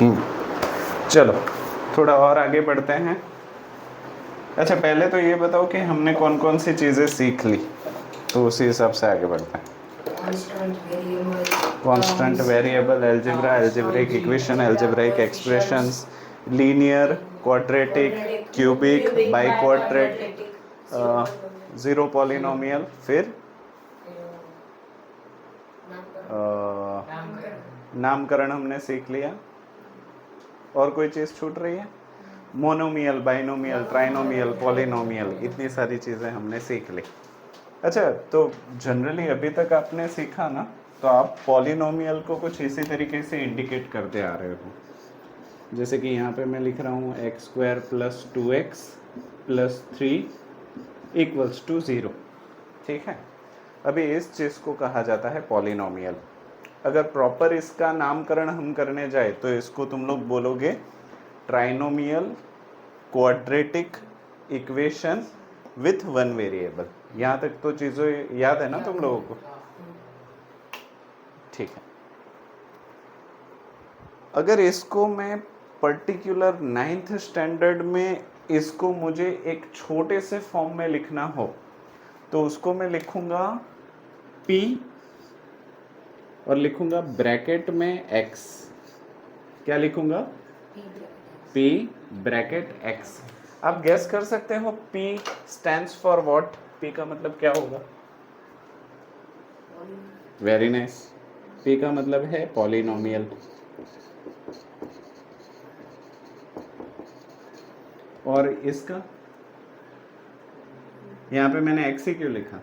चलो थोड़ा और आगे बढ़ते हैं। अच्छा पहले तो ये बताओ कि हमने कौन कौन सी चीज़ें सीख ली, तो उसी हिसाब से आगे बढ़ते हैं। Constant variable, algebra, algebraic equation, algebraic expressions, linear, quadratic, cubic, biquadratic, zero polynomial, फिर नामकरण हमने सीख लिया। और कोई चीज़ छूट रही है? मोनोमियल, बाइनोमियल, ट्राइनोमियल, पॉलिनोमियल, इतनी सारी चीज़ें हमने सीख ली। अच्छा तो जनरली अभी तक आपने सीखा ना, तो आप पॉलिनोमियल को कुछ इसी तरीके से इंडिकेट करते आ रहे हो। जैसे कि यहाँ पे मैं लिख रहा हूँ x square plus 2x plus 3 equals to 0। ठीक है, अभी इस चीज़ को कहा जाता है पॉलिनोमियल। अगर प्रॉपर इसका नामकरण हम करने जाए तो इसको तुम लोग बोलोगे trinomial quadratic equation with one variable. यहाँ तक तो चीज़ें याद है ना तुम लोगों को? ठीक है, अगर इसको मैं पर्टिकुलर 9th स्टैंडर्ड में इसको मुझे एक छोटे से फॉर्म में लिखना हो तो उसको मैं लिखूंगा P और लिखूंगा ब्रैकेट में x। क्या लिखूंगा? P bracket x। आप गैस कर सकते हो P stands for what? P का मतलब क्या होगा? वेरी नाइस, P का मतलब है पॉलिनोमियल। और इसका यहाँ पे मैंने x ही क्यों लिखा?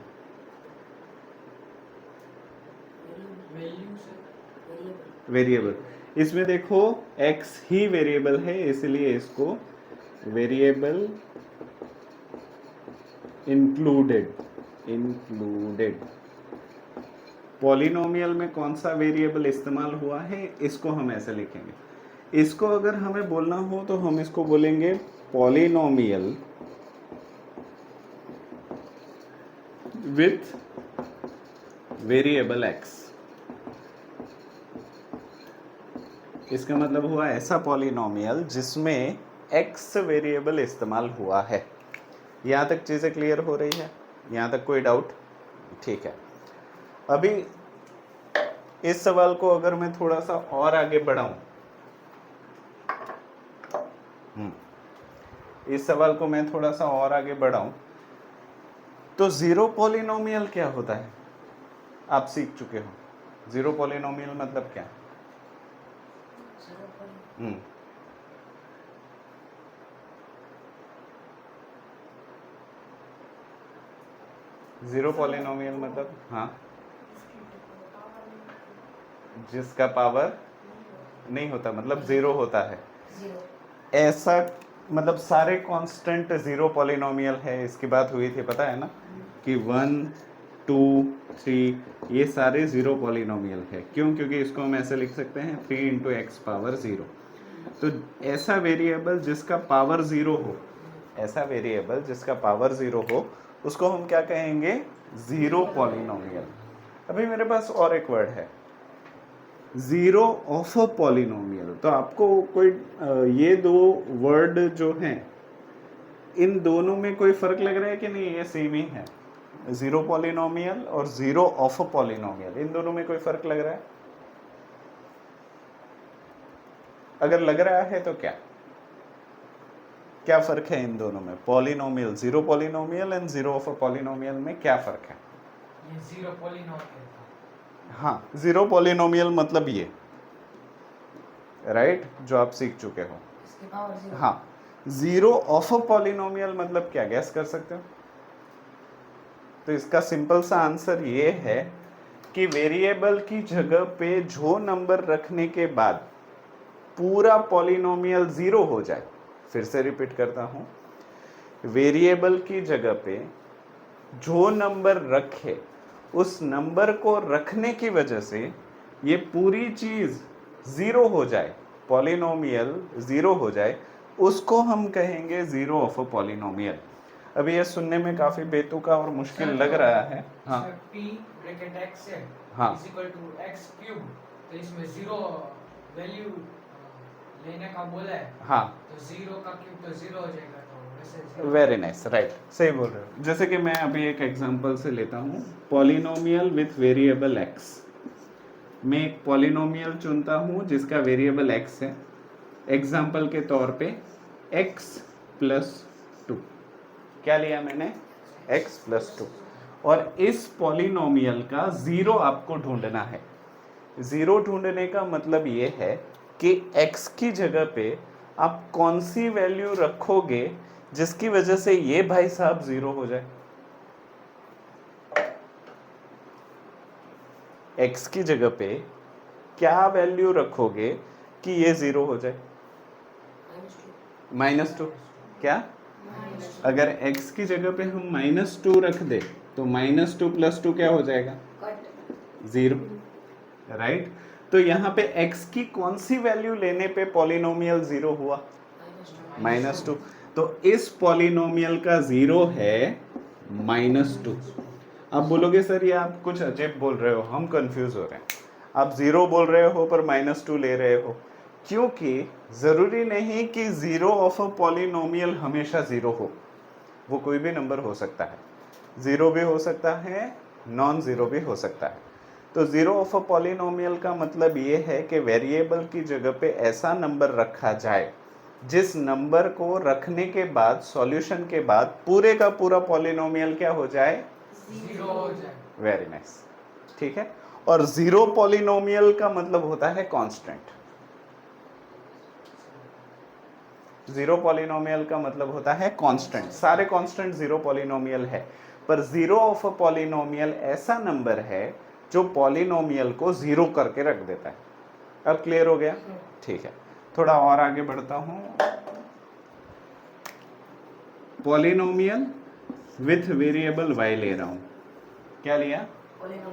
वेरिएबल। इसमें देखो x ही वेरिएबल है, इसलिए इसको वेरिएबल इंक्लूडेड। पॉलिनोमियल में कौन सा वेरिएबल इस्तेमाल हुआ है, इसको हम ऐसे लिखेंगे। इसको अगर हमें बोलना हो तो हम इसको बोलेंगे पॉलिनोमियल विथ वेरिएबल x। इसका मतलब हुआ ऐसा पॉलिनोमियल जिसमें x वेरिएबल इस्तेमाल हुआ है। यहाँ तक चीज़ें क्लियर हो रही है? यहाँ तक कोई डाउट? ठीक है, अभी इस सवाल को अगर मैं थोड़ा सा और आगे बढ़ाऊं, इस सवाल को मैं थोड़ा सा और आगे बढ़ाऊं तो जीरो पॉलिनोमियल क्या होता है? आप सीख चुके हो। जीरो पॉलिनोमियल मतलब क्या? जीरो पॉलिनोमियल मतलब, हाँ, जिसका पावर नहीं होता, मतलब जीरो होता है ऐसा, मतलब सारे कांस्टेंट जीरो पॉलिनोमियल है। इसकी बात हुई थी, पता है ना, कि 1 2 3 ये सारे जीरो पॉलिनोमियल है। क्यों? क्योंकि इसको हम ऐसे लिख सकते हैं 3 इंटू एक्स पावर 0। तो ऐसा वेरिएबल जिसका पावर 0 हो, ऐसा वेरिएबल जिसका पावर 0 हो, उसको हम क्या कहेंगे? Zero polynomial. अभी मेरे पास और एक वर्ड है, जीरो ऑफ अ पॉलिनोमियल। तो आपको कोई ये दो वर्ड जो हैं, इन दोनों में कोई फर्क लग रहा है कि नहीं? ये सेम ही है, जीरो पॉलिनोमियल और जीरो ऑफ अ पॉलिनोमियल, इन दोनों में कोई फर्क लग रहा है? अगर लग रहा है तो क्या क्या फर्क है इन दोनों में? Polynomial, zero polynomial and zero of a polynomial में क्या फर्क है? ये जीरो पॉलिनोमियल। हाँ, जीरो पॉलिनोमियल मतलब ये, राइट, जो आप सीख चुके हो। हाँ, जीरो ऑफ अ पॉलिनोमियल मतलब क्या? गैस कर सकते हो? तो इसका सिंपल सा आंसर ये है कि वेरिएबल की जगह पे जो नंबर रखने के बाद पूरा पॉलिनोमियल जीरो हो जाए। फिर से रिपीट करता हूं, वेरिएबल की जगह पे जो नंबर रखे, उस नंबर को रखने की वजह से ये पूरी चीज जीरो हो जाए, पॉलिनोमियल जीरो हो जाए, उसको हम कहेंगे जीरो ऑफ अ पॉलिनोमियल। अभी ये सुनने में काफी बेतुका और मुश्किल लग रहा है। हाँ, p ब्रैकेट x है हाँ, is equal to x cube, तो इसमें जीरो वैल्यू लेने का बोला है हाँ, तो 0 का क्यूब तो 0 हो जाएगा, तो वैसे 0 वेरी नाइस, राइट, सही बोल रहे हो। जैसे कि मैं अभी एक एग्जांपल से लेता हूँ, पॉलिनोमियल विथ वेरिएबल एक्स। मैं एक पॉलिनोमियल चुनता हूँ जिसका वेरिएबल एक्स है, एग्जाम्पल के तौर पे x प्लस 2। क्या लिया मैंने? x plus 2। और इस पॉलिनोमियल का जीरो आपको ढूंढना है। जीरो ढूंढने का मतलब ये है कि x की जगह पे आप कौन सी वैल्यू रखोगे जिसकी वजह से ये भाई साहब जीरो हो जाए। x की जगह पे क्या वैल्यू रखोगे कि ये जीरो हो जाए? -2। क्या? अगर x की जगह पे हम -2 रख दे तो -2 + 2 क्या हो जाएगा? 0, राइट। तो यहाँ पे x की कौन सी वैल्यू लेने पे पॉलिनोमियल जीरो हुआ? -2। तो इस पॉलिनोमियल का जीरो है -2। आप बोलोगे सर ये आप कुछ अजीब बोल रहे हो, हम कंफ्यूज हो रहे हैं। आप जीरो बोल रहे हो पर -2 ले रहे हो, क्योंकि जरूरी नहीं कि जीरो ऑफ अ पॉलिनोमियल हमेशा जीरो हो। वो कोई भी नंबर हो सकता है, जीरो भी हो सकता है, नॉन जीरो भी हो सकता है। तो जीरो ऑफ अ पॉलिनोमियल का मतलब ये है कि वेरिएबल की जगह पे ऐसा नंबर रखा जाए जिस नंबर को रखने के बाद, सॉल्यूशन के बाद पूरे का पूरा पॉलिनोमियल क्या हो जाए? 0 हो जाए। वेरी नाइस, ठीक है। और जीरो पॉलिनोमियल का मतलब होता है कांस्टेंट। जीरो पॉलिनोमियल का मतलब होता है कांस्टेंट। सारे कांस्टेंट जीरो पॉलिनोमियल है, पर जीरो ऑफ अ पॉलिनोमियल ऐसा नंबर है जो पॉलिनोमियल को जीरो करके रख देता है। अब क्लियर हो गया? ठीक है, थोड़ा और आगे बढ़ता हूं। पॉलिनोमियल विथ वेरिएबल y ले रहा हूं। क्या लिया?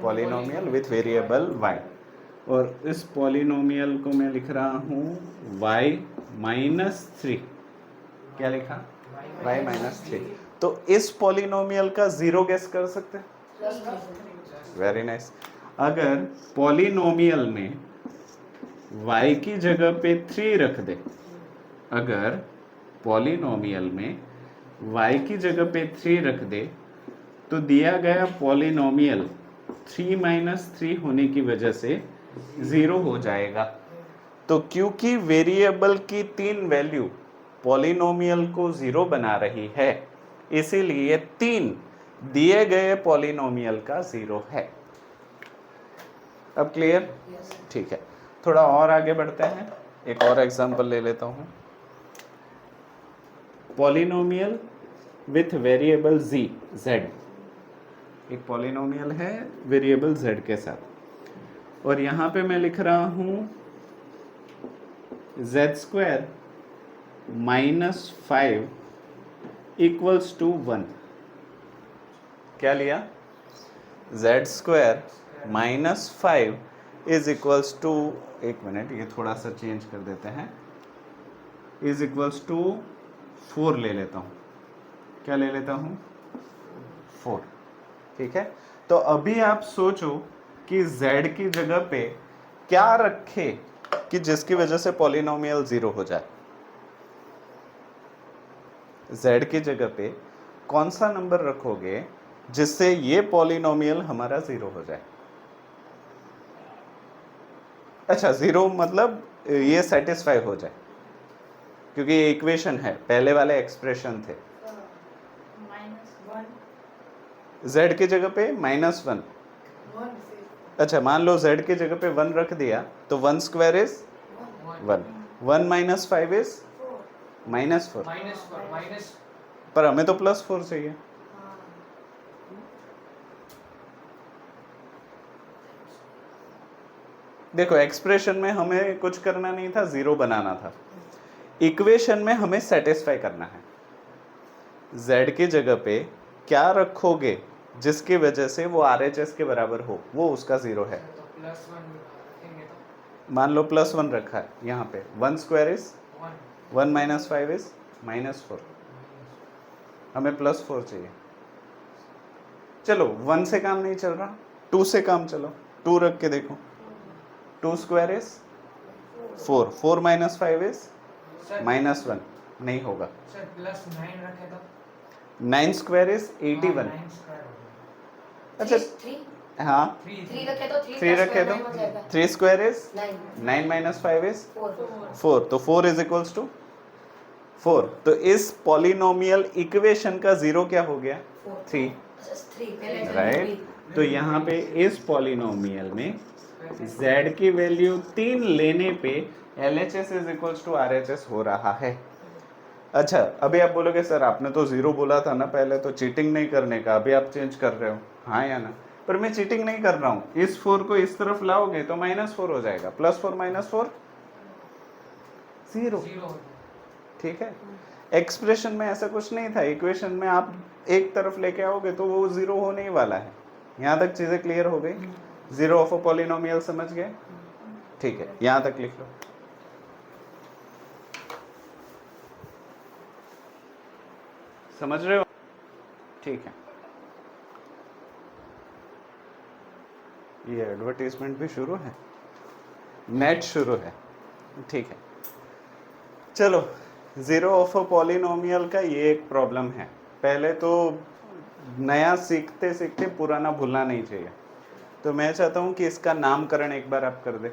Polynomial with variable y। और इस पॉलिनोमियल को मैं लिख रहा हूं y -3। क्या लिखा? y -3। तो इस पॉलिनोमियल का जीरो गेस कर सकते हैं? Very nice. अगर पॉलिनोमियल में y की जगह पे 3 रख दे, अगर पॉलिनोमियल में y की जगह पे 3 रख दे तो दिया गया पॉलिनोमियल 3 - 3 होने की वजह से जीरो हो जाएगा। तो क्योंकि वेरिएबल की 3 वैल्यू पॉलिनोमियल को जीरो बना रही है, इसीलिए 3 दिए गए पॉलिनोमियल का जीरो है। अब क्लियर? ठीक है, थोड़ा और आगे बढ़ते हैं। एक और एग्जांपल ले लेता हूं। Polynomial with variable z। एक पॉलिनोमियल है वेरिएबल z के साथ, और यहां पे मैं लिख रहा हूं z² -5 = 1। क्या लिया? z² -5 = एक मिनट, ये थोड़ा सा चेंज कर देते हैं, = 4 ले लेता हूं। क्या ले लेता हूं? 4। ठीक है, तो अभी आप सोचो कि z की जगह पे क्या रखे कि जिसकी वजह से पॉलिनोमियल जीरो हो जाए। z की जगह पे कौन सा नंबर रखोगे जिससे ये पॉलिनोमियल हमारा जीरो हो जाए? अच्छा, जीरो मतलब ये सेटिस्फाई हो जाए, क्योंकि ये इक्वेशन है, पहले वाले एक्सप्रेशन थे। z की जगह पे -1। अच्छा, मान लो z की जगह पे 1 रख दिया तो 1² = 1। 1 - 5 = -4। पर हमें तो +4 चाहिए। देखो, एक्सप्रेशन में हमें कुछ करना नहीं था, जीरो बनाना था। इक्वेशन में हमें सेटिस्फाई करना है। z की जगह पे क्या रखोगे जिसकी वजह से वो RHS के बराबर हो, वो उसका जीरो है। तो +1 रखेंगे तो मान लो +1 रखा है, यहाँ पे 1² = 1 - 5 = -4। हमें +4 चाहिए। चलो 1 से काम नहीं चल रहा, 2 से काम चलो। 2 रख के देखो, 2² = 4 4 माइनस 5 इज सर -1 नहीं होगा। सर प्लस 9 रखे तो 9 स्क्वायर इज 81। 9 स्क्वायर हो गया। अच्छा थ्री हाँ 3 रखे तो 3 3 रखे तो 3 स्क्वायर इज 9 माइनस 5 इज 4 तो 4 इज इक्वल्स टू 4। तो इस पॉलिनोमियल इक्वेशन का जीरो क्या हो गया 3, राइट। तो यहाँ पे इस पॉलिनोमियल में z की वैल्यू 3 लेने पे LHS is equals to RHS हो रहा है। अच्छा अभी आप बोलोगे सर आपने तो जीरो बोला था ना पहले, तो चीटिंग नहीं करने का, अभी आप चेंज कर रहे हो, हाँ या ना। पर मैं चीटिंग नहीं कर रहा हूँ, इस 4 को इस तरफ लाओगे तो -4 हो जाएगा, +4 -4 0, 0 हो गया। ठीक है। एक्सप्रेशन में ऐसा कुछ नहीं था, इक्वेशन में आप एक तरफ लेके आओगे तो वो 0 होने ही वाला है। यहाँ तक चीजें क्लियर हो गई? जीरो ऑफ अ पॉलिनोमियल समझ गए? ठीक है, यहाँ तक लिख लो। समझ रहे हो? ठीक है। ये एडवर्टाइजमेंट भी शुरू है, नेट शुरू है, ठीक है। चलो जीरो ऑफ अ पॉलिनोमियल का ये एक प्रॉब्लम है। पहले तो नया सीखते सीखते पुराना भूलना नहीं चाहिए, तो मैं चाहता हूं कि इसका नामकरण एक बार आप कर दे।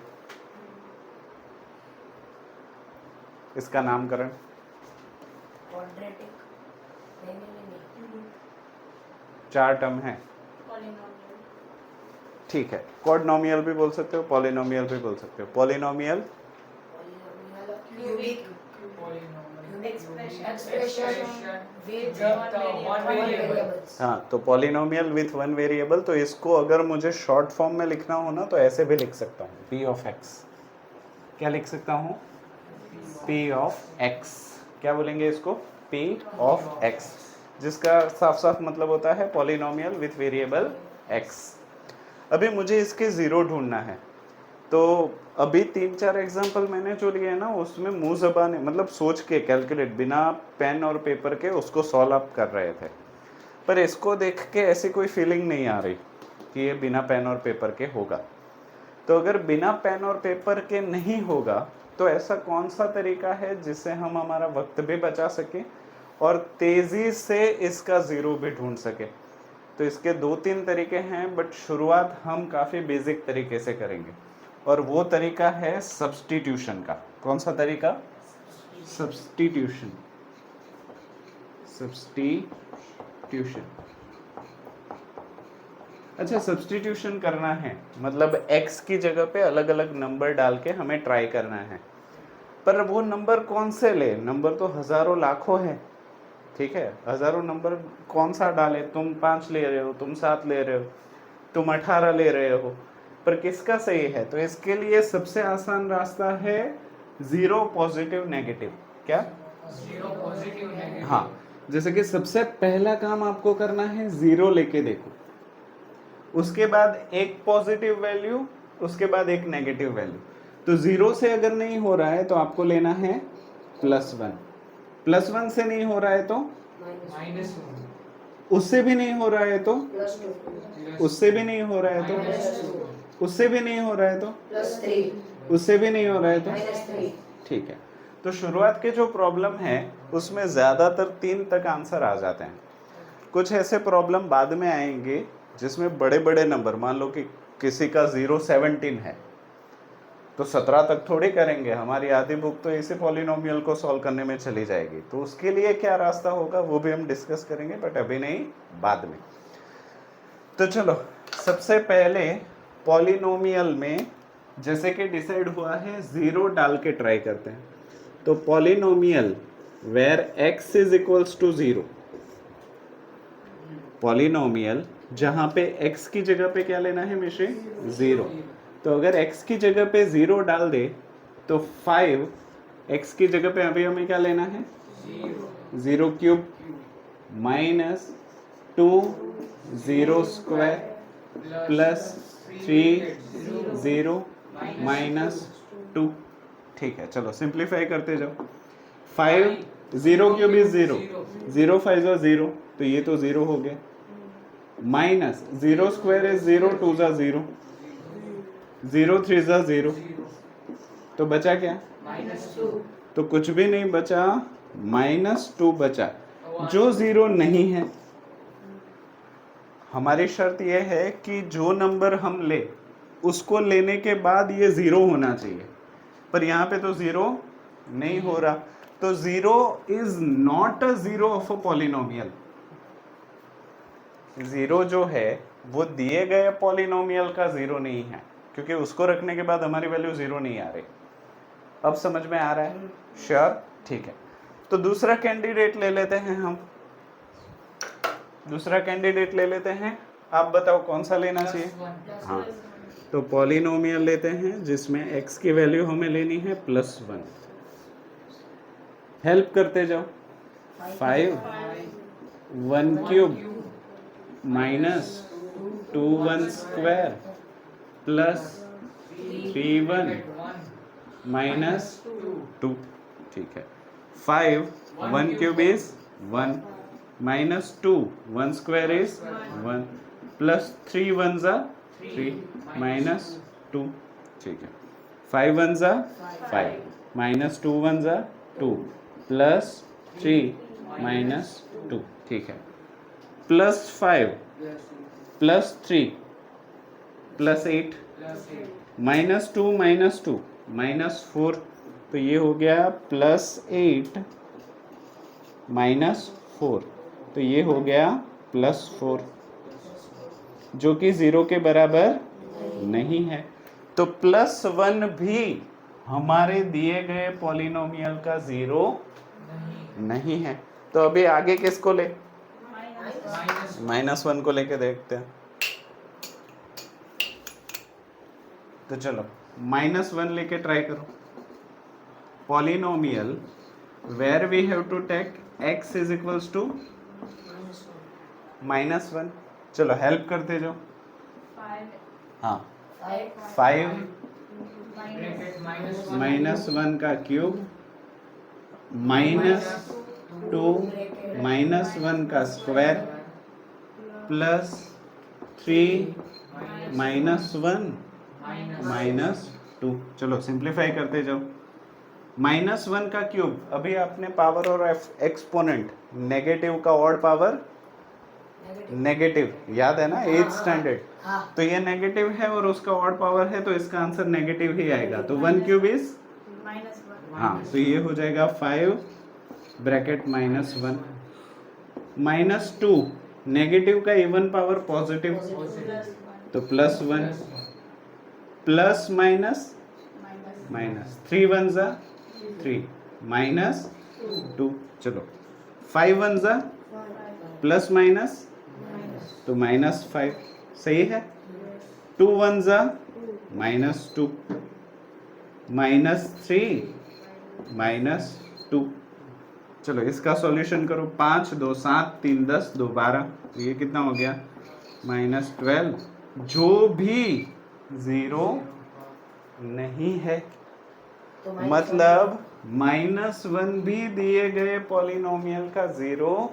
इसका नामकरण क्वाड्रेटिक नहीं 4 टर्म है, ठीक है। क्वाड्रोमियल भी बोल सकते हो, पॉलिनोमियल भी बोल सकते हो। Polynomial cubic Polynomial. Expression with the one variable. हाँ, तो पॉलिनोमियल विथ वन वेरिएबल, तो इसको अगर मुझे शॉर्ट फॉर्म में लिखना हो ना तो ऐसे भी लिख सकता हूँ, p ऑफ x। क्या लिख सकता हूँ? p of x। क्या बोलेंगे इसको? p ऑफ x, जिसका साफ साफ मतलब होता है पॉलिनोमियल विथ वेरिएबल x। अभी मुझे इसके ज़ीरो ढूंढना है, तो अभी 3-4 एग्जाम्पल मैंने जो लिए ना उसमें मुंह ज़बान मतलब सोच के कैलकुलेट बिना पेन और पेपर के उसको सॉल्व अप कर रहे थे, पर इसको देख के ऐसी कोई फीलिंग नहीं आ रही कि ये बिना पेन और पेपर के होगा। तो अगर बिना पेन और पेपर के नहीं होगा तो ऐसा कौन सा तरीका है जिससे हम हमारा वक्त भी बचा सके और तेज़ी से इसका ज़ीरो भी ढूंढ सके? तो इसके 2-3 तरीके हैं, बट शुरुआत हम काफ़ी बेसिक तरीके से करेंगे, और वो तरीका है सब्स्टिट्यूशन का। कौन सा तरीका? सब्स्टिट्यूशन। सब्स्टिट्यूशन। अच्छा, सब्स्टिट्यूशन करना है मतलब x की जगह पे अलग अलग नंबर डाल के हमें ट्राई करना है, पर वो नंबर कौन से ले? नंबर तो हज़ारों लाखों है, ठीक है। हज़ारों नंबर कौन सा डाले? तुम 5 ले रहे हो, तुम 7 ले रहे हो, तुम 18 ले रहे हो, पर किसका सही है? तो इसके लिए सबसे आसान रास्ता है जीरो पॉजिटिव नेगेटिव। क्या? 0 पॉजिटिव नेगेटिव। हाँ, जैसे कि सबसे पहला काम आपको करना है जीरो लेके देखो, उसके बाद एक पॉजिटिव वैल्यू, उसके बाद एक नेगेटिव वैल्यू। तो जीरो से अगर नहीं हो रहा है तो आपको लेना है +1, +1 से नहीं हो रहा है तो -1, उससे भी नहीं हो रहा है तो +2 उससे भी नहीं हो रहा है तो -2 उससे भी नहीं हो रहा है तो +3 उससे भी नहीं हो रहा है तो -3 ठीक है। तो शुरुआत के जो प्रॉब्लम है उसमें ज़्यादातर 3 तक आंसर आ जाते हैं। कुछ ऐसे प्रॉब्लम बाद में आएंगे जिसमें बड़े बड़े नंबर, मान लो कि किसी का 0-17 है तो 17 तक थोड़ी करेंगे, हमारी आधी बुक तो इसी पॉलिनोमियल को सॉल्व करने में चली जाएगी। तो उसके लिए क्या रास्ता होगा वो भी हम डिस्कस करेंगे, बट अभी नहीं, बाद में। तो चलो, सबसे पहले पॉलिनोमियल में जैसे कि डिसाइड हुआ है जीरो डाल के ट्राई करते हैं। तो polynomial where x is equals to 0, polynomial जहां पे x की जगह पे क्या लेना है मिश्री? 0। तो अगर x की जगह पे 0 डाल दे तो 5, x की जगह पे अभी हमें क्या लेना है? 0 क्यूब -2 0 स्क्वायर +3 0 -2। ठीक है, चलो सिंप्लीफाई करते जाओ। 5 0 क्यूब इज 0, 0 5 0, तो ये तो 0 हो गया, -0 स्क्वायर इज 0 2 0, 0 3 0, तो बचा क्या? -2 तो कुछ भी नहीं बचा, -2 बचा जो जीरो नहीं है। हमारी शर्त यह है कि जो नंबर हम ले उसको लेने के बाद ये जीरो होना चाहिए, पर यहाँ पे तो जीरो नहीं हो रहा, तो zero is not a zero of a polynomial. Zero जो है वो दिए गए पॉलिनोमियल का जीरो नहीं है, क्योंकि उसको रखने के बाद हमारी वैल्यू जीरो नहीं आ रही। अब समझ में आ रहा है? श्योर? ठीक है, तो दूसरा कैंडिडेट ले लेते हैं हम। दूसरा कैंडिडेट ले लेते हैं, आप बताओ कौन सा लेना चाहिए? हाँ, तो पॉलिनोमियल लेते हैं जिसमें x की वैल्यू हमें लेनी है +1। हेल्प करते जाओ। 5 1 क्यूब -2 1 स्क्वायर प्लस 3 1 -2। ठीक है, 5 1 cube is 1 -2 1 square is 1 plus 3 1 जा 3 -2। ठीक है, 5 1 जा 5 -2 1 जा 2 प्लस 3 -2। ठीक है, +5 +3 +8 -2 -2 -4, तो ये हो गया +8 -4, तो ये हो गया +4, जो कि 0 के बराबर नहीं है। तो +1 भी हमारे दिए गए पॉलिनोमियल का 0 नहीं है। तो अभी आगे किसको ले? -1 को लेके देखते हैं। तो चलो -1 लेके ट्राई करो। Polynomial where we have to take x is equals to -1। चलो हेल्प करते जाओ। हाँ, 5 -1 का क्यूब -2 -1 का स्क्वायर प्लस 3 -1 -2। चलो सिंप्लीफाई करते जाओ। -1 का क्यूब, अभी आपने पावर और एक्सपोनेंट नेगेटिव का ऑड पावर नेगेटिव याद है ना, 8th स्टैंडर्ड। तो ये नेगेटिव है और उसका ऑड पावर है, तो इसका आंसर नेगेटिव ही आएगा। तो 1 क्यूब इज हाँ, तो ये हो जाएगा 5 ब्रैकेट -1 -2 नेगेटिव का इवन पावर पॉजिटिव, तो +1 प्लस माइनस माइनस 3 1 जा 3 -2। चलो 5 1 जा प्लस माइनस, तो -5 सही है। 2 1 जा -2 -3 -2। चलो इसका सॉल्यूशन करो। 5 2 7 3 10 2 12, ये कितना हो गया? -12, जो भी 0 नहीं है। मतलब -1 भी दिए गए पॉलिनोमियल का 0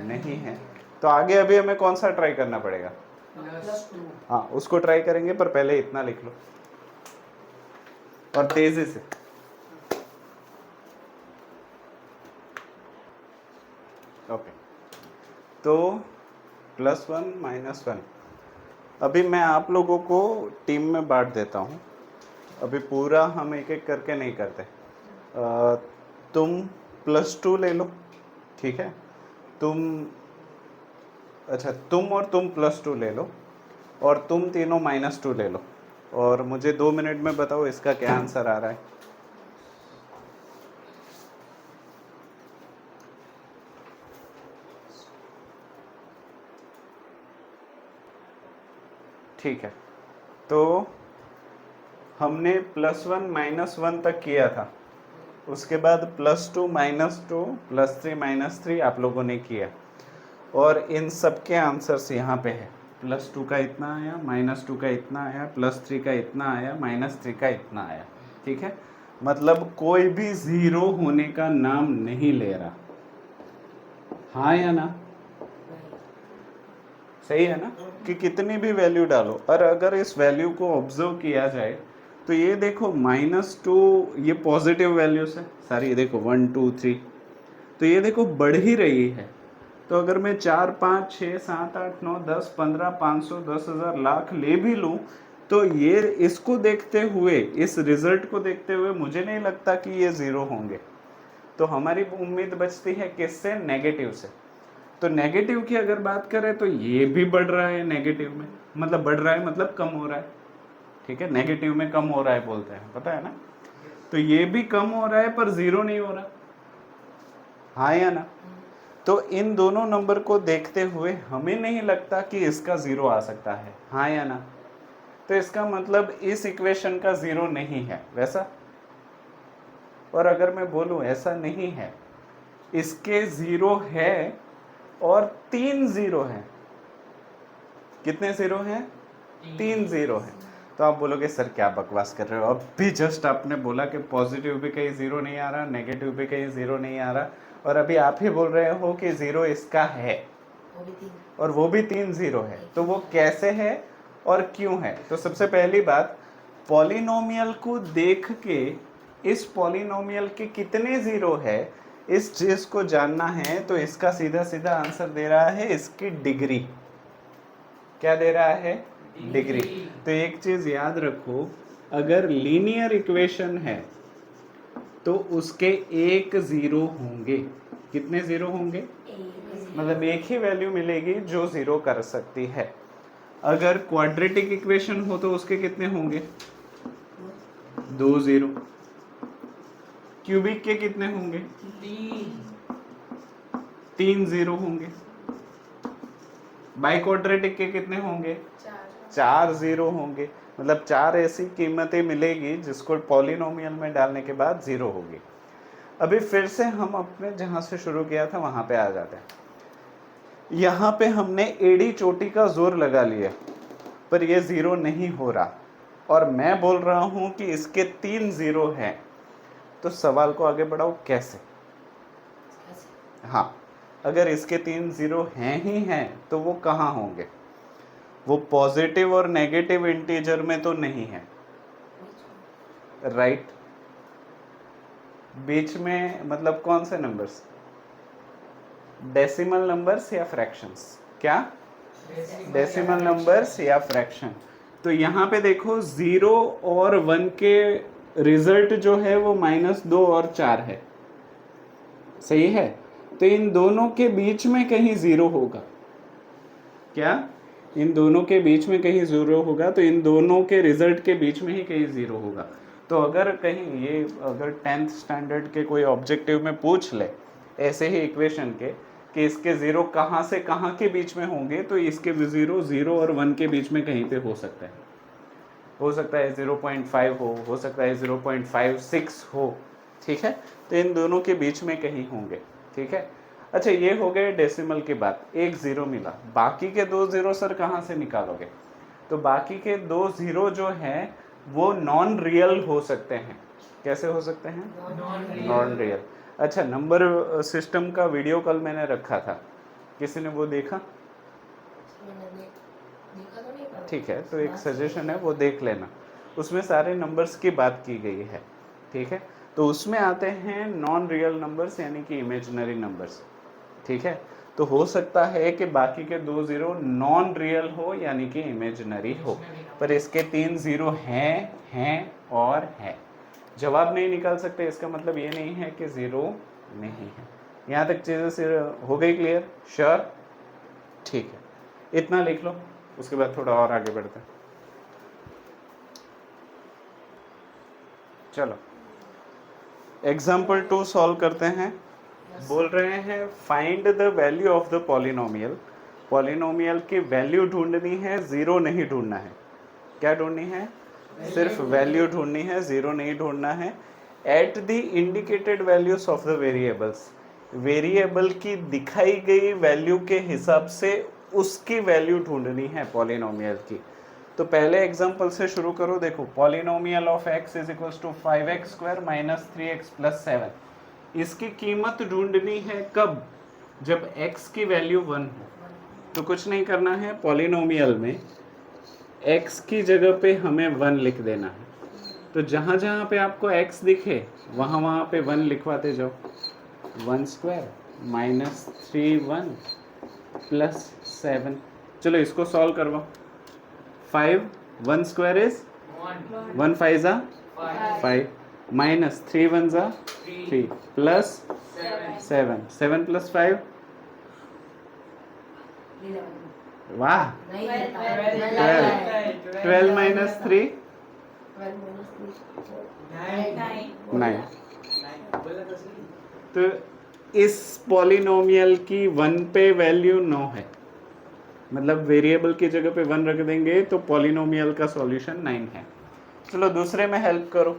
नहीं है। तो आगे अभी हमें कौन सा ट्राई करना पड़ेगा? हाँ, उसको ट्राई करेंगे, पर पहले इतना लिख लो और तेजी से। ओके, तो +1 -1। अभी मैं आप लोगों को टीम में बांट देता हूँ। अभी पूरा हम एक एक करके नहीं करते। तुम +2 ले लो, ठीक है? तुम और तुम +2 ले लो, और तुम तीनों -2 ले लो, और मुझे 2 मिनट में बताओ इसका क्या आंसर आ रहा है। ठीक है, तो हमने +1 -1 तक किया था, उसके बाद +2 -2 +3 -3 आप लोगों ने किया, और इन सब के आंसर्स यहाँ पे है। +2 का इतना आया, -2 का इतना आया, +3 का इतना आया, -3 का इतना आया। ठीक है, मतलब कोई भी 0 होने का नाम नहीं ले रहा। हाँ या ना? सही है ना? कि कितनी भी वैल्यू डालो, और अगर इस वैल्यू को ऑब्जर्व किया जाए तो ये देखो -2 ये पॉजिटिव वैल्यूज है सारी, ये देखो 1 2 3, तो ये देखो बढ़ ही रही है। तो अगर मैं 4 5 6 7 8 9 10 15 500 10,000 लाख ले भी लूँ, तो ये इसको देखते हुए, इस रिजल्ट को देखते हुए मुझे नहीं लगता कि ये ज़ीरो होंगे। तो हमारी उम्मीद बचती है किससे? नेगेटिव से। तो नेगेटिव की अगर बात करें तो ये भी बढ़ रहा है नेगेटिव में, मतलब बढ़ रहा है मतलब कम हो रहा है, ठीक है, नेगेटिव में कम हो रहा है बोलते हैं, पता है ना। तो ये भी कम हो रहा है पर ज़ीरो नहीं हो रहा, हाँ या ना। तो इन दोनों नंबर को देखते हुए हमें नहीं लगता कि इसका ज़ीरो आ सकता है, हाँ या ना। तो इसका मतलब इस इक्वेशन का ज़ीरो नहीं है वैसा। और अगर मैं बोलूं ऐसा नहीं है, इसके ज़ीरो है और 3 ज़ीरो है। कितने ज़ीरो हैं? 3 ज़ीरो है। तो आप बोलोगे सर क्या बकवास कर रहे हो, अब भी जस्ट आपने बोला कि पॉजिटिव भी कहीं ज़ीरो नहीं आ रहा, नेगेटिव भी कहीं ज़ीरो नहीं आ रहा, और अभी आप ही बोल रहे हो कि ज़ीरो इसका है और वो भी 3 ज़ीरो है। तो वो कैसे है और क्यों है? तो सबसे पहली बात, पॉलिनोमियल को देख के इस पॉलिनोमियल के कितने ज़ीरो है इस चीज़ को जानना है। तो इसका सीधा सीधा आंसर दे रहा है इसकी डिग्री। क्या दे रहा है? डिग्री। तो एक चीज़ याद रखो, अगर लीनियर इक्वेशन है तो उसके एक ज़ीरो होंगे। कितने ज़ीरो होंगे? मतलब एक ही वैल्यू मिलेगी जो ज़ीरो कर सकती है। अगर क्वाड्रेटिक इक्वेशन हो तो उसके कितने होंगे? 2 ज़ीरो। क्यूबिक के कितने होंगे? 3 ज़ीरो होंगे। बाइक्वाड्रेटिक के कितने होंगे? 4 ज़ीरो होंगे। मतलब 4 ऐसी कीमतें मिलेगी जिसको पॉलिनोमियल में डालने के बाद ज़ीरो होगी। अभी फिर से हम अपने जहाँ से शुरू किया था वहाँ पे आ जाते हैं। यहाँ पे हमने एड़ी चोटी का जोर लगा लिया पर ये ज़ीरो नहीं हो रहा, और मैं बोल रहा हूँ कि इसके 3 ज़ीरो हैं। तो सवाल को आगे बढ़ाओ, कैसे? हाँ, अगर इसके 3 ज़ीरो हैं ही हैं तो वो कहाँ होंगे? वो पॉजिटिव और नेगेटिव इंटीजर में तो नहीं है, राइट? बीच में मतलब कौन से नंबर्स? डेसिमल नंबर्स या फ्रैक्शंस? क्या? डेसिमल नंबर्स या फ्रैक्शन। तो यहाँ पे देखो 0 और 1 के रिजल्ट जो है वो -2 और 4 है, सही है। तो इन दोनों के बीच में कहीं ज़ीरो होगा। क्या? इन दोनों के बीच में कहीं ज़ीरो होगा, तो इन दोनों के रिजल्ट के बीच में ही कहीं ज़ीरो होगा। तो अगर कहीं ये अगर 10th स्टैंडर्ड के कोई ऑब्जेक्टिव में पूछ ले ऐसे ही इक्वेशन के कि इसके ज़ीरो कहाँ से कहाँ के बीच में होंगे, तो इसके ज़ीरो 0 और 1 के बीच में कहीं पे हो सकता है। हो सकता है 0.5 हो सकता है 0.56 हो, ठीक है। तो इन दोनों के बीच में कहीं होंगे, ठीक है। अच्छा, ये हो गए डेसिमल की बात। एक ज़ीरो मिला, बाकी के 2 ज़ीरो सर कहाँ से निकालोगे? तो बाकी के 2 ज़ीरो जो हैं वो नॉन रियल हो सकते हैं। कैसे हो सकते हैं? Non real. अच्छा, नंबर सिस्टम का वीडियो कल मैंने रखा था, किसी ने वो देखा? ठीक है, तो एक सजेशन है वो देख लेना, उसमें सारे नंबर्स की बात की गई है, ठीक है। तो उसमें आते हैं नॉन रियल नंबर्स यानी कि इमेजिनरी नंबर्स, ठीक है। तो हो सकता है कि बाकी के 2 ज़ीरो नॉन रियल हो यानी कि इमेजिनरी हो, पर इसके 3 ज़ीरो हैं और हैं। जवाब नहीं निकाल सकते इसका मतलब ये नहीं है कि ज़ीरो नहीं है। यहाँ तक चीज़ें से हो गई क्लियर? श्योर? ठीक है, इतना लिख लो, उसके बाद थोड़ा और आगे बढ़ते हैं। चलो एग्जाम्पल 2 सॉल्व करते हैं। बोल रहे हैं find the value of the polynomial. Polynomial की वैल्यू ढूंढनी है, ज़ीरो नहीं ढूंढना है। क्या ढूंढनी है? सिर्फ वैल्यू ढूंढनी है, ज़ीरो नहीं ढूंढना है। At the indicated values of the variables, variable की दिखाई गई वैल्यू के हिसाब से उसकी वैल्यू ढूंढनी है पॉलिनोमियल की। तो पहले एग्जांपल से शुरू करो। देखो, polynomial of x is equals to 5x square minus 3x plus 7। इसकी कीमत ढूंढनी है कब? जब x की वैल्यू 1 हो। तो कुछ नहीं करना है, पॉलिनोमियल में x की जगह पे हमें 1 लिख देना है। तो जहाँ जहाँ पे आपको x दिखे वहाँ वहाँ पे 1 लिखवाते जाओ। 1 स्क्वायर माइनस 3 1 प्लस 7। चलो इसको सॉल्व करवाओ। 5 1 स्क्वायर इज 1 5 जा 5 माइनस 3 1 जा 3 प्लस 7 7 प्लस 5 वाह 12 माइनस 3 9। तो इस पॉलिनोमियल की 1 पे वैल्यू 9 है, मतलब वेरिएबल की जगह पे 1 रख देंगे तो पॉलिनोमियल का सॉल्यूशन 9 है। चलो दूसरे में हेल्प करो।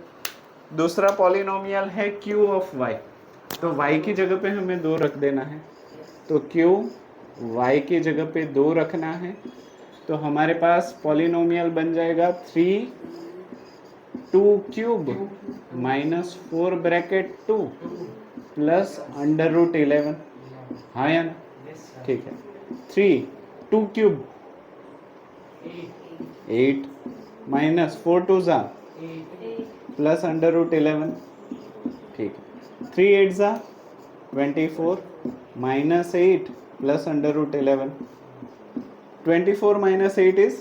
दूसरा पॉलिनोमियल है q ऑफ y, तो y की जगह पे हमें 2 रख देना है। तो q y की जगह पे 2 रखना है, तो हमारे पास पॉलिनोमियल बन जाएगा 3 2 cube minus 4 bracket 2 plus under root 11। हाँ या ना? ठीक है। 3 2 क्यूब 8 माइनस 4 2 जा प्लस अंडर रूट 11। ठीक है। 3 8 जा 24 minus 8 plus under root 11। 24 minus 8 is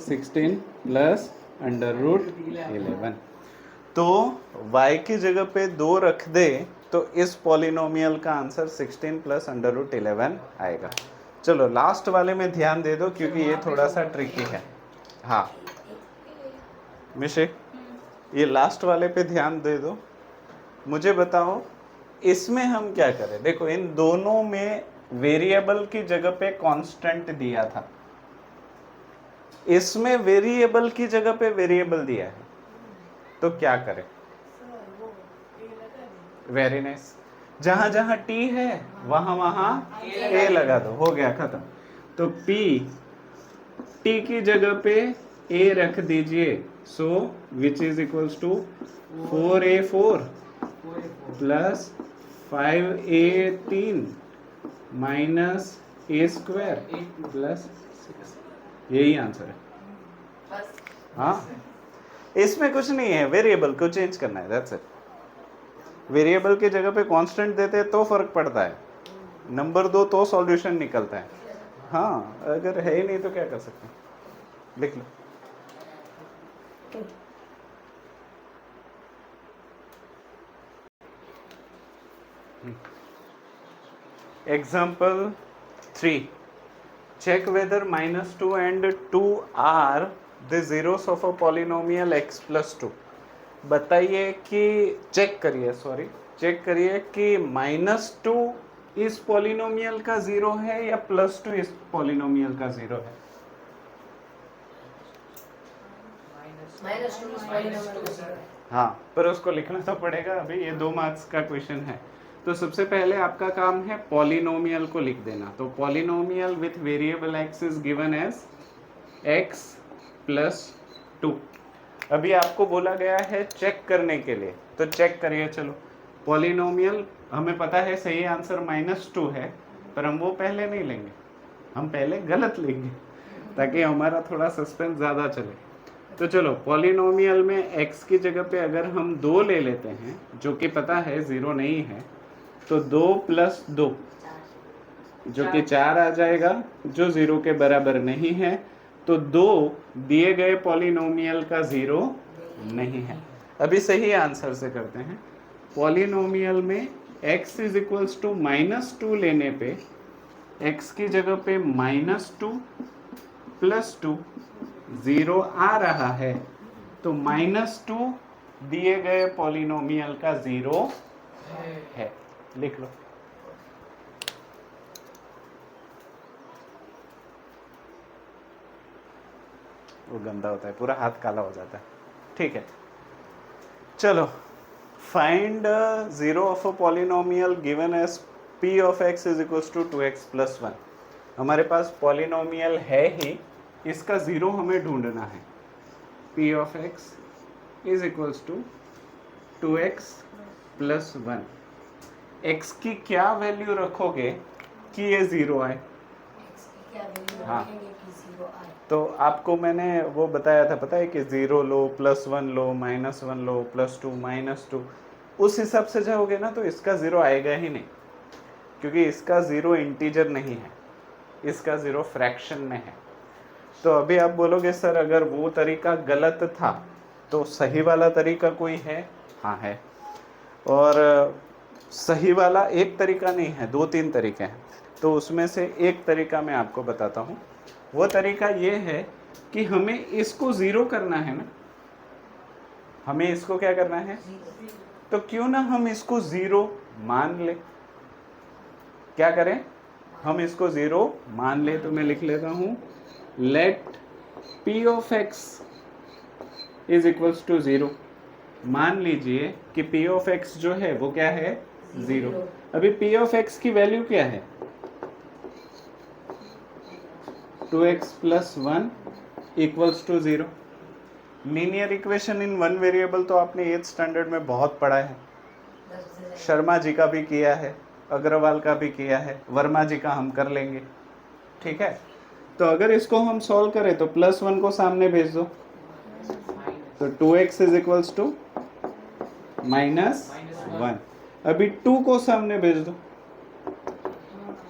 16 plus under root 11। तो y की जगह पे 2 रख दे तो इस पॉलिनोमियल का आंसर 16 प्लस अंडर रूट 11 आएगा। चलो लास्ट वाले में ध्यान दे दो क्योंकि ये थोड़ा सा ट्रिकी है। हाँ मिशे, ये लास्ट वाले पे ध्यान दे दो। मुझे बताओ इसमें हम क्या करें। देखो इन दोनों में वेरिएबल की जगह पे कांस्टेंट दिया था, इसमें वेरिएबल की जगह पे वेरिएबल दिया है, तो क्या करें। Very nice. जहां जहां t है वहां वहां a लगा दो, हो गया खत्म। तो p t की जगह पे a रख दीजिए, so which is equals to 4a4 plus 5a3 minus a square plus 6। यही आंसर है। हाँ इसमें कुछ नहीं है, वेरिएबल को चेंज करना है, दैट्स इट। वेरिएबल की जगह पे कांस्टेंट देते हैं तो फर्क पड़ता है, नंबर 2 तो सॉल्यूशन निकलता है। हाँ अगर है ही नहीं तो क्या कर सकते हैं, लिख लो। Example 3. Check whether -2 and 2 are the zeros of a polynomial x plus 2. बताइए कि चेक करिए कि -2 इस पॉलिनोमियल का 0 है या +2 इस पॉलिनोमियल का 0 है। हाँ पर उसको लिखना तो पड़ेगा, अभी ये 2 मार्क्स का क्वेश्चन है। तो सबसे पहले आपका काम है पॉलिनोमियल को लिख देना। तो polynomial with variable x is given as x plus 2। अभी आपको बोला गया है चेक करने के लिए, तो चेक करिए। चलो पॉलिनोमियल हमें पता है सही आंसर -2 है, पर हम वो पहले नहीं लेंगे, हम पहले गलत लेंगे ताकि हमारा थोड़ा सस्पेंस ज़्यादा चले। तो चलो पॉलिनोमियल में x की जगह पे अगर हम 2 ले लेते हैं, जो कि पता है 0 नहीं है, तो 2 प्लस 2 जो कि 4 आ जाएगा, जो 0 के बराबर नहीं है। तो 2 दिए गए पॉलिनोमियल का 0 नहीं है। अभी सही आंसर से करते हैं। पॉलिनोमियल में x इज इक्वल्स टू -2 लेने पे x की जगह पे -2 प्लस 2 0 आ रहा है, तो -2 दिए गए पॉलिनोमियल का 0 है। लिख लो। वो गंदा होता है, पूरा हाथ काला हो जाता है। ठीक है चलो, find 0 of a polynomial given as p of x is equals to 2x plus 1। हमारे पास पॉलिनोमियल है ही, इसका 0 हमें ढूंढना है। p of x is equals to 2x plus 1। x की क्या वैल्यू रखोगे कि ये 0 आए। हाँ। तो आपको मैंने वो बताया था, पता है कि 0 लो, +1 लो, -1 लो, +2 -2, उस हिसाब से जाओगे ना तो इसका 0 आएगा ही नहीं, क्योंकि इसका 0 इंटीजर नहीं है, इसका 0 फ्रैक्शन में है। तो अभी आप बोलोगे सर अगर वो तरीका गलत था तो सही वाला तरीका कोई है? हाँ है। और सही वाला एक तरीका नहीं है, 2-3 तरीके हैं। तो उसमें से एक तरीका मैं आपको बताता हूँ। वो तरीका ये है कि हमें इसको 0 करना है ना, हमें इसको क्या करना है, तो क्यों ना हम इसको 0 मान ले। क्या करें, हम इसको 0 मान ले। तो मैं लिख लेता हूँ let p of x is equals to 0। मान लीजिए कि p ऑफ x जो है वो क्या है, 0। अभी p ऑफ x की वैल्यू क्या है, 2x + 1 equals to 0। Linear equation in one variable तो आपने 8th स्टैंडर्ड में बहुत पढ़ा है, शर्मा जी का भी किया है, अग्रवाल का भी किया है, वर्मा जी का हम कर लेंगे, ठीक है। तो अगर इसको हम सॉल्व करें तो +1 को सामने भेज दो, तो 2x इज इक्वल्स टू -1। अभी 2 को सामने भेज दो,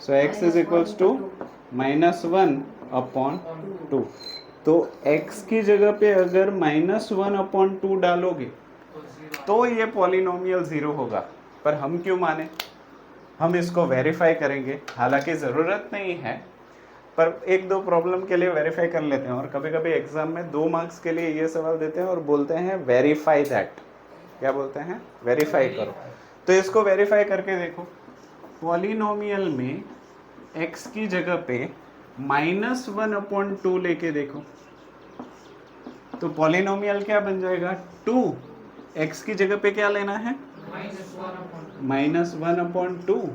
सो x इज इक्वल्स टू -1/2। तो x की जगह पे अगर -1/2 डालोगे तो ये पॉलिनोमियल 0 होगा। पर हम क्यों माने, हम इसको वेरीफाई करेंगे, हालांकि ज़रूरत नहीं है, पर 1-2 प्रॉब्लम के लिए वेरीफाई कर लेते हैं। और कभी कभी एग्जाम में 2 मार्क्स के लिए ये सवाल देते हैं और बोलते हैं वेरीफाई दैट। क्या बोलते हैं, वेरीफाई करो। तो इसको वेरीफाई करके देखो, पॉलिनोमियल में x की जगह पे -1/2 लेके देखो, तो पॉलिनोमियल क्या बन जाएगा, 2। x की जगह पे क्या लेना है, -1/2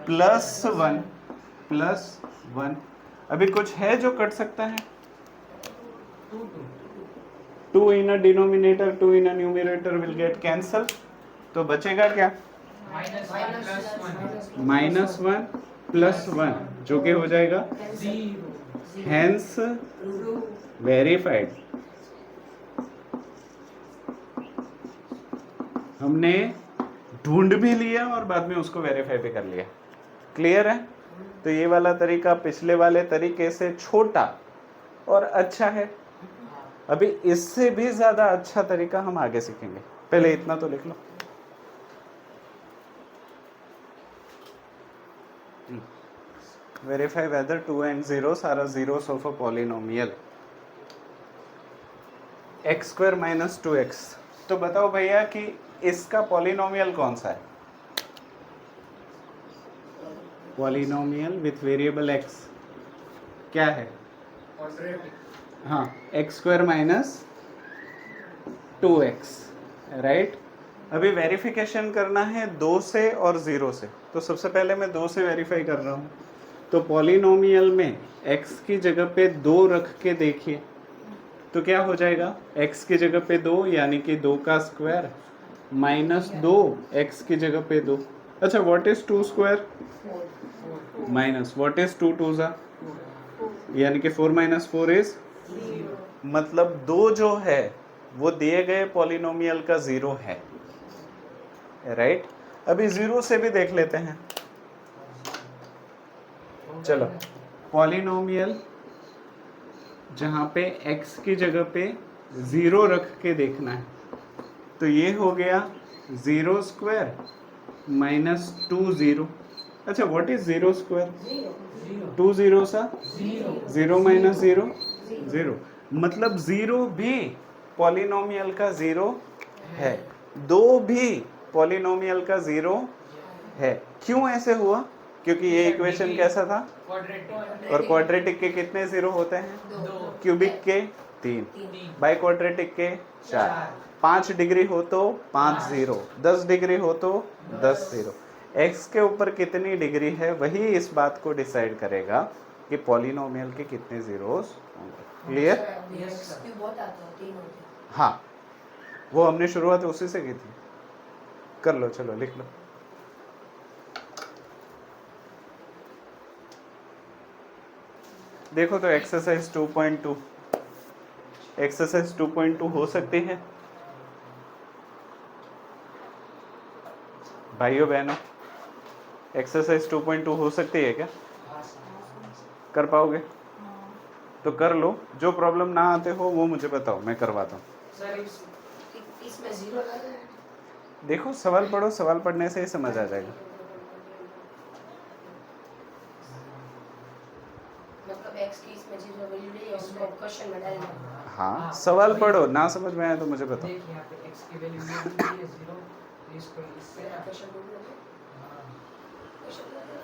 +1 अभी कुछ है जो कट सकता है, 2 in a denominator, 2 in a numerator will get cancel. तो बचेगा क्या, -1 +1 जो कि हो जाएगा हैंस वेरीफाइड। हमने ढूंढ भी लिया और बाद में उसको वेरीफाई भी कर लिया। क्लियर है। तो ये वाला तरीका पिछले वाले तरीके से छोटा और अच्छा है। अभी इससे भी ज्यादा अच्छा तरीका हम आगे सीखेंगे, पहले इतना तो लिख लो। Verify whether 2 and 0 are zeros of a polynomial x² - 2x। तो बताओ भैया कि इसका पॉलिनोमियल कौन सा है, पॉलिनोमियल विथ वेरिएबल x क्या है, हाँ x² - 2x, राइट। अभी वेरिफिकेशन करना है 2 से और 0 से, तो सबसे पहले मैं 2 से वेरीफाई कर रहा हूँ। तो पॉलिनोमियल में x की जगह पे 2 रख के देखिए, तो क्या हो जाएगा, x की जगह पे 2 यानी कि 2 का स्क्वायर -2 x की जगह पे 2। अच्छा, what is 2 square, minus what is 2 2 ज़ा, यानी कि 4 - 4 इज, मतलब 2 जो है वो दिए गए पॉलिनोमियल का 0 है, राइट। अभी 0 से भी देख लेते हैं, चलो। पॉलिनोमियल जहाँ पे x की जगह पे 0 रख के देखना है, तो ये हो गया 0 स्क्वायर -2 0। अच्छा, व्हाट इज 0 स्क्वायर, 2 0 सा 0 - 0 0, मतलब 0 भी पॉलिनोमियल का 0 है, 2 भी पॉलिनोमियल का 0 है। क्यों ऐसे हुआ, क्योंकि ये इक्वेशन कैसा था, और क्वाड्रेटिक के कितने 0 होते हैं, क्यूबिक के 3, बाई क्वाड्रेटिक के 4। 5 डिग्री हो तो 5 0, 10 डिग्री हो तो 10 0। x के ऊपर कितनी डिग्री है वही इस बात को डिसाइड करेगा कि पॉलिनोमियल के कितने जीरोस होंगे। क्लियर, हाँ, वो हमने शुरुआत उसी से की थी। कर लो, चलो लिख लो। देखो तो एक्सरसाइज 2.2 एक्सरसाइज 2.2 हो सकती है भाइयों बहनों? एक्सरसाइज 2.2 हो सकती है क्या? हाँ सर। कर पाओगे? तो कर लो, जो प्रॉब्लम ना आते हो वो मुझे बताओ, मैं करवाता हूँ। सर इसमें 0 लगा है। देखो सवाल पढ़ो, सवाल पढ़ने से ही समझ आ जाएगा। मतलब x की इसमें 0 वैल्यू नहीं है, उसको क्वेश्चन में डालना। हाँ सवाल पढ़ो, ना समझ में आया तो मुझे बताओ। देखिए यहाँ पे x की वैल्यू ये दी हुई है 0, इसको इससे मेरा क्वेश्चन ढूंढ लो। हाँ, क्वेश्चन डालो।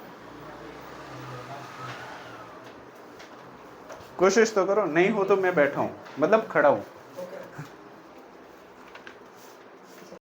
कोशिश तो करो, नहीं हो तो मैं बैठा हूँ, मतलब खड़ा हूँ।